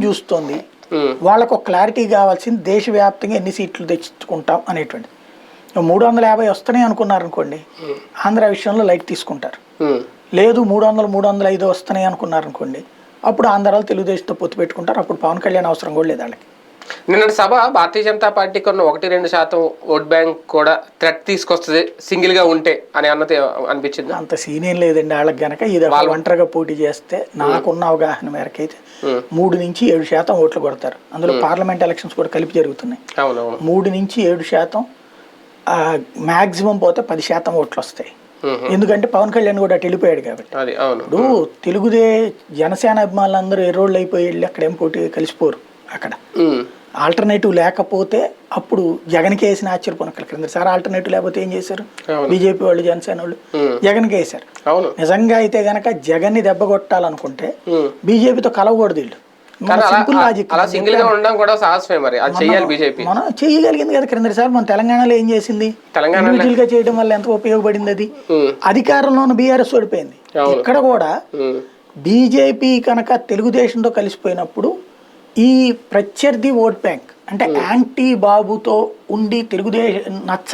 చూస్తోంది వాళ్ళకు ఒక క్లారిటీ కావాల్సింది దేశవ్యాప్తంగా ఎన్ని సీట్లు తెచ్చుకుంటాం అనేటువంటి 350 వస్తున్నాయి అనుకున్నారు అనుకోండి ఆంధ్ర విషయంలో లైట్ తీసుకుంటారు. లేదు 300 305 వస్తున్నాయి అనుకున్నారు అనుకోండి అప్పుడు ఆంధ్రాలో తెలుగుదేశంతో పొత్తు పెట్టుకుంటారు. అప్పుడు పవన్ కళ్యాణ్ అవసరం కూడా లేదు వాళ్ళకి. నిన్నటి సభ భారతీయ జనతా పార్టీకి ఉన్న 1-2% ఓట్ బ్యాంక్ కూడా థ్రెట్ తీసుకొస్తుంది సింగిల్ గా ఉంటే అని అన్నది అనిపించింది. అంత సీన్ ఏం లేదండి వాళ్ళకి గనక ఇది ఒంటరిగా పోటీ చేస్తే నాకున్న అవగాహన మేరకు అయితే 3-7% ఓట్లు కొడతారు. అందులో పార్లమెంట్ ఎలక్షన్స్ కూడా కలిపి జరుగుతున్నాయి. 3-7% మాక్సిమం పోతే 10% ఓట్లు వస్తాయి. ఎందుకంటే పవన్ కళ్యాణ్ కూడా అటు వెళ్ళిపోయాడు కాబట్టి. ఇప్పుడు జనసేన అభిమానులందరూ ఎర్రోళ్ళు అయిపోయి వెళ్ళి అక్కడ ఏం పోటీ కలిసిపోరు. అక్కడ ఆల్టర్నేటివ్ లేకపోతే అప్పుడు జగన్కి వేసిన ఆశ్చర్యపోనక్కల క్రిందసారి ఆల్టర్నేటివ్ లేకపోతే ఏం చేశారు బీజేపీ వాళ్ళు జనసేన వాళ్ళు జగన్కి వేశారు. నిజంగా అయితే గనక జగన్ ని దెబ్బ కొట్టాలనుకుంటే బీజేపీతో కలవకూడదు వీళ్ళు. మనం చేయగలిగింది కదా క్రిందసారి మన తెలంగాణలో ఏం చేసింది ఇండివిజువల్ గా చేయడం వల్ల ఎంత ఉపయోగపడింది. అది అధికారంలో ఉన్న బీఆర్ఎస్ ఓడిపోయింది. ఇక్కడ కూడా బీజేపీ కనుక తెలుగుదేశంతో కలిసిపోయినప్పుడు ఈ ప్రత్యర్థి ఓట్ బ్యాంక్ అంటే యాంటీ బాబుతో ఉండి తెలుగుదేశం నచ్చ